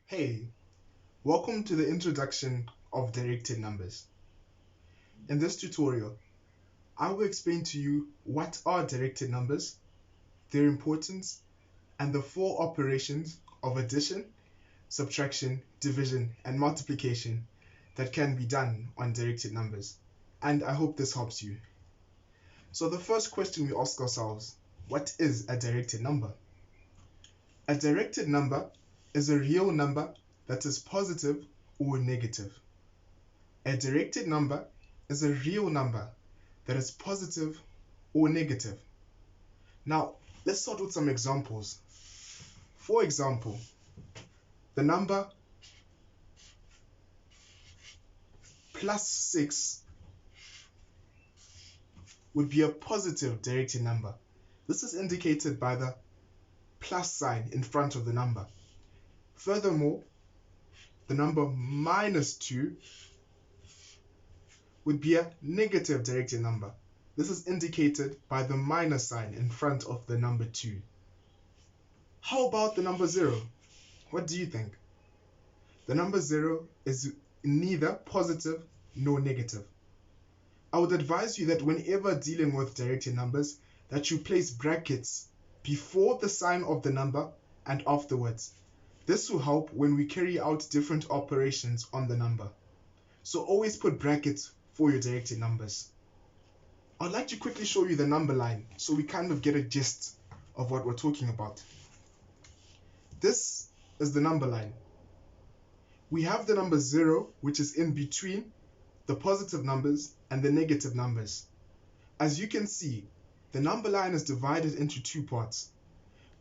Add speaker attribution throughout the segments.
Speaker 1: Hey, welcome to the introduction of directed numbers. In this tutorial, I will explain to you what are directed numbers, their importance, and the four operations of addition, subtraction, division, and multiplication that can be done on directed numbers. And I hope this helps you. So the first question we ask ourselves, what is a directed number? A directed number is a real number that is positive or negative. A directed number is a real number that is positive or negative. Now, let's start with some examples. For example, the number +6 would be a positive directed number. This is indicated by the plus sign in front of the number. Furthermore, the number -2 would be a negative directed number. This is indicated by the minus sign in front of the number 2. How about the number 0? What do you think? The number 0 is neither positive nor negative. I would advise you that whenever dealing with directed numbers, that you place brackets before the sign of the number and afterwards. This will help when we carry out different operations on the number. So always put brackets for your directed numbers. I'd like to quickly show you the number line so we kind of get a gist of what we're talking about. This is the number line. We have the number 0, which is in between the positive numbers and the negative numbers. As you can see, the number line is divided into two parts.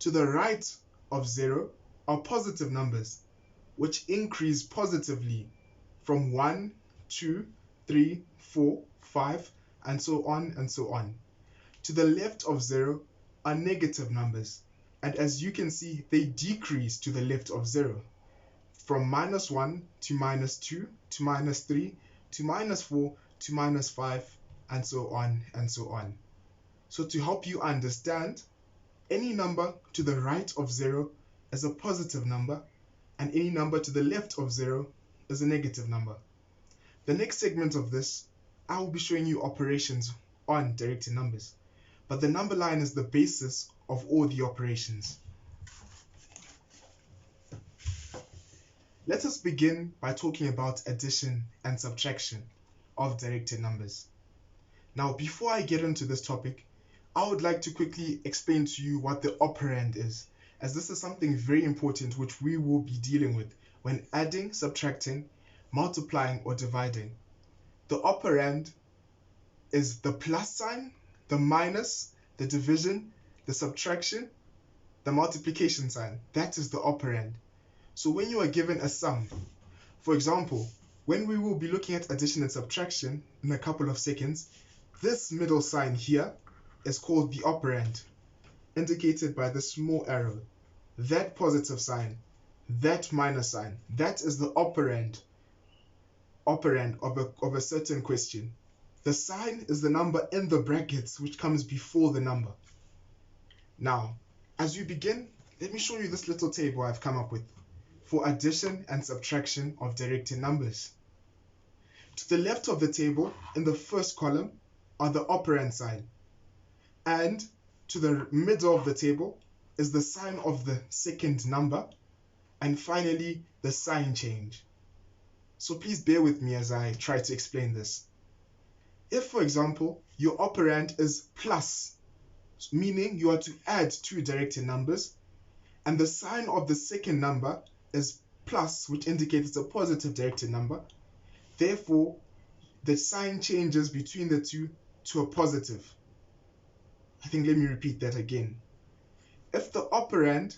Speaker 1: To the right of 0 are positive numbers, which increase positively from 1, 2, 3, 4, 5, and so on and so on. To the left of 0 are negative numbers, and as you can see, they decrease to the left of 0, from -1 to -2 to -3 to -4 to -5, and so on and so on. So to help you understand, any number to the right of 0 is a positive number, and any number to the left of 0 is a negative number. The next segment of this, I will be showing you operations on directed numbers, but the number line is the basis of all the operations. Let us begin by talking about addition and subtraction of directed numbers. Now, before I get into this topic, I would like to quickly explain to you what the operand is, as this is something very important which we will be dealing with when adding, subtracting, multiplying, or dividing. The operand is the plus sign, the minus, the division, the subtraction, the multiplication sign. That is the operand. So when you are given a sum, for example, when we will be looking at addition and subtraction in a couple of seconds, this middle sign here is called the operand, indicated by the small arrow. That positive sign, that minus sign, that is the operand of a certain question. The sign is the number in the brackets which comes before the number. Now, as we begin, let me show you this little table I've come up with for addition and subtraction of directed numbers. To the left of the table, in the first column, are the operand sign, and to the middle of the table is the sign of the second number, and finally the sign change. So please bear with me as I try to explain this. If, for example, your operand is plus, meaning you are to add two directed numbers, and the sign of the second number is plus, which indicates it's a positive directed number, therefore the sign changes between the two to a positive. Let me repeat that again. If the operand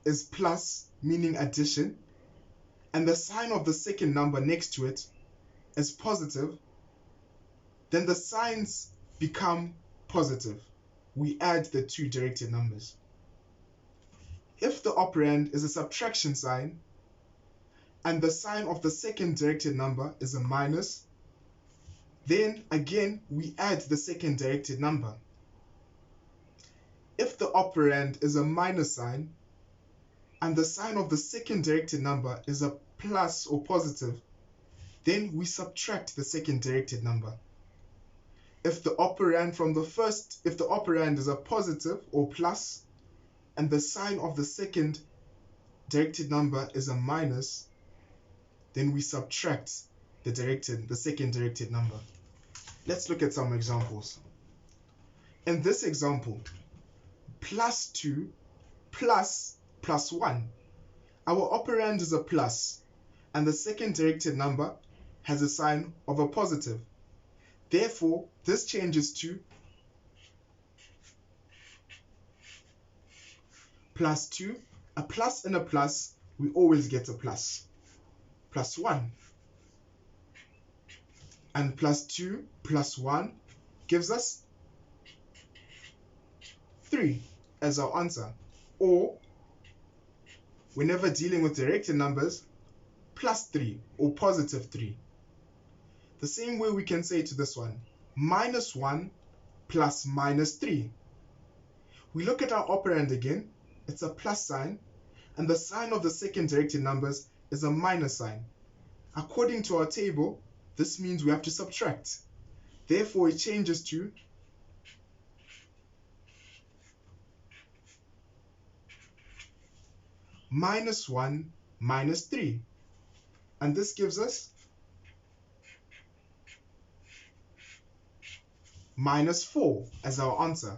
Speaker 1: is plus, meaning addition, and the sign of the second number next to it is positive, then the signs become positive. We add the two directed numbers. If the operand is a subtraction sign, and the sign of the second directed number is a minus, then again we add the second directed number. If the operand is a minus sign, and the sign of the second directed number is a plus or positive, then we subtract the second directed number. If the operand is a positive or plus, and the sign of the second directed number is a minus, then we subtract the second directed number. Let's look at some examples. In this example, plus 2 plus 1. Our operand is a plus, and the second directed number has a sign of a positive. Therefore, this changes to plus 2. A plus and a plus, we always get a plus. Plus 1. And plus 2 plus 1 gives us 3 as our answer. Or, whenever dealing with directed numbers, plus 3 or positive 3. The same way we can say to this one, minus 1 plus minus 3. We look at our operand again, it's a plus sign, and the sign of the second directed numbers is a minus sign. According to our table, this means we have to subtract. Therefore, it changes to minus 1 minus 3. And this gives us minus 4 as our answer.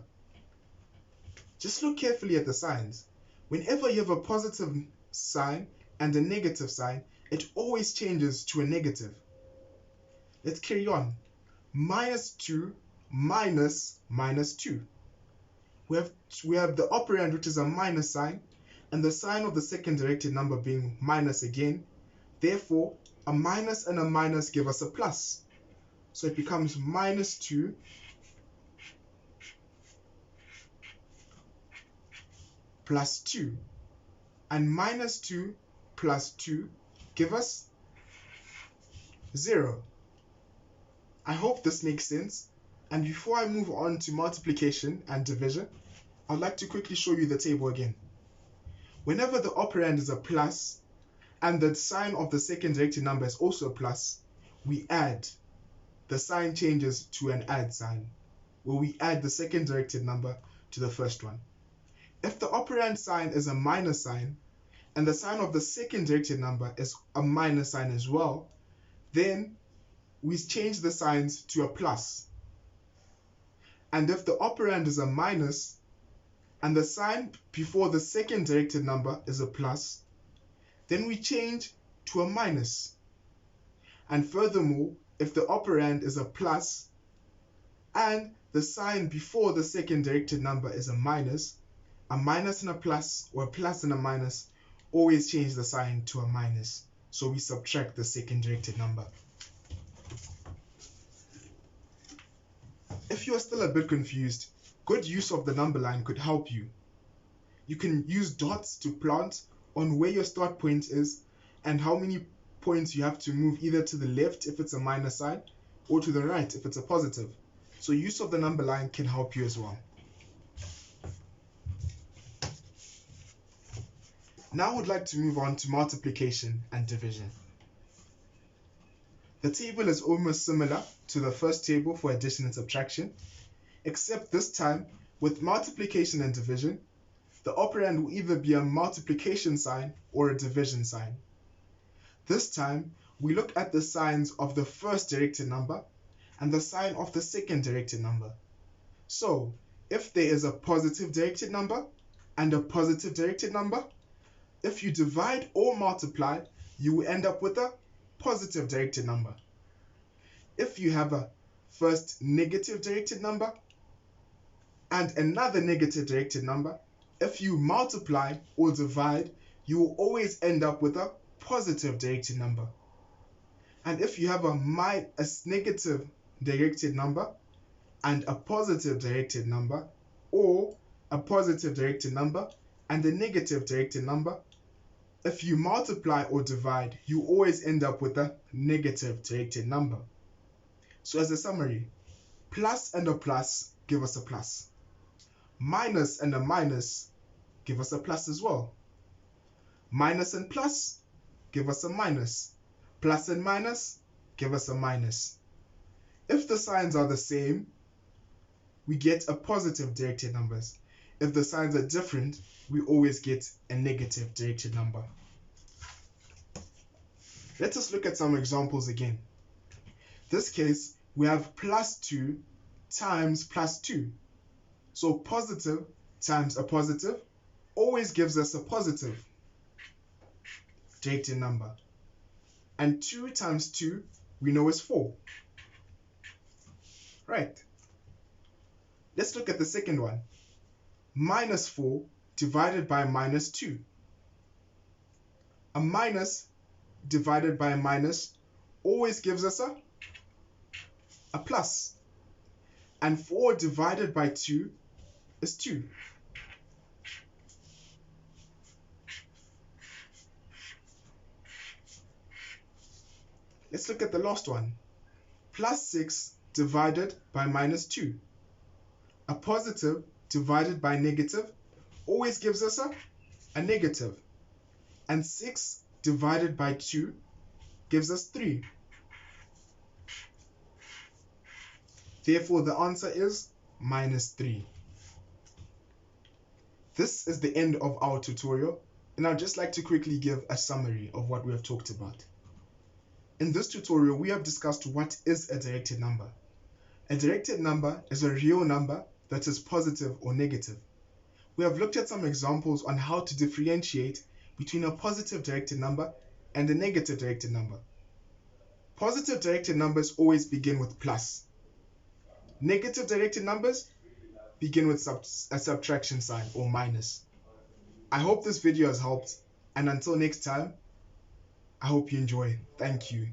Speaker 1: Just look carefully at the signs. Whenever you have a positive sign and a negative sign, it always changes to a negative. Let's carry on. Minus 2 minus minus 2. We have the operand, which is a minus sign, and the sign of the second directed number being minus again. Therefore, a minus and a minus give us a plus. So it becomes minus 2 plus 2. And minus 2 plus 2 give us 0. I hope this makes sense. And before I move on to multiplication and division, I'd like to quickly show you the table again. Whenever the operand is a plus and the sign of the second directed number is also a plus, we add. The sign changes to an add sign, where we add the second directed number to the first one. If the operand sign is a minus sign and the sign of the second directed number is a minus sign as well, then we change the signs to a plus. And if the operand is a minus and the sign before the second directed number is a plus, then we change to a minus. And furthermore, if the operand is a plus and the sign before the second directed number is a minus and a plus, or a plus and a minus, always change the sign to a minus. So we subtract the second directed number. If you are still a bit confused, good use of the number line could help you. You can use dots to plot on where your start point is and how many points you have to move either to the left if it's a minus sign or to the right if it's a positive. So use of the number line can help you as well. Now I would like to move on to multiplication and division. The table is almost similar to the first table for addition and subtraction, except this time with multiplication and division, the operand will either be a multiplication sign or a division sign. This time, we look at the signs of the first directed number and the sign of the second directed number. So, if there is a positive directed number and a positive directed number, if you divide or multiply, you will end up with a positive directed number. If you have a first negative directed number and another negative directed number, if you multiply or divide, you will always end up with a positive directed number. And if you have a negative directed number and a positive directed number, or a positive directed number and a negative directed number, if you multiply or divide, you always end up with a negative directed number. So as a summary, plus and a plus give us a plus. Minus and a minus give us a plus as well. Minus and plus give us a minus. Plus and minus give us a minus. If the signs are the same, we get a positive directed numbers. If the signs are different, we always get a negative directed number. Let us look at some examples again. This case, we have plus 2 times plus 2. So positive times a positive always gives us a positive directed number. And 2 times 2 we know is 4. Right. Let's look at the second one. Minus 4 divided by minus 2. A minus divided by a minus always gives us a plus. And 4 divided by 2 is 2. Let's look at the last one. Plus 6 divided by minus 2. A positive divided by negative always gives us a negative. And 6 divided by 2 gives us 3. Therefore, the answer is minus 3. This is the end of our tutorial, and I'd just like to quickly give a summary of what we have talked about. In this tutorial, we have discussed what is a directed number. A directed number is a real number that is positive or negative. We have looked at some examples on how to differentiate between a positive directed number and a negative directed number. Positive directed numbers always begin with plus. Negative directed numbers begin with a subtraction sign or minus. I hope this video has helped, and until next time, I hope you enjoy. Thank you.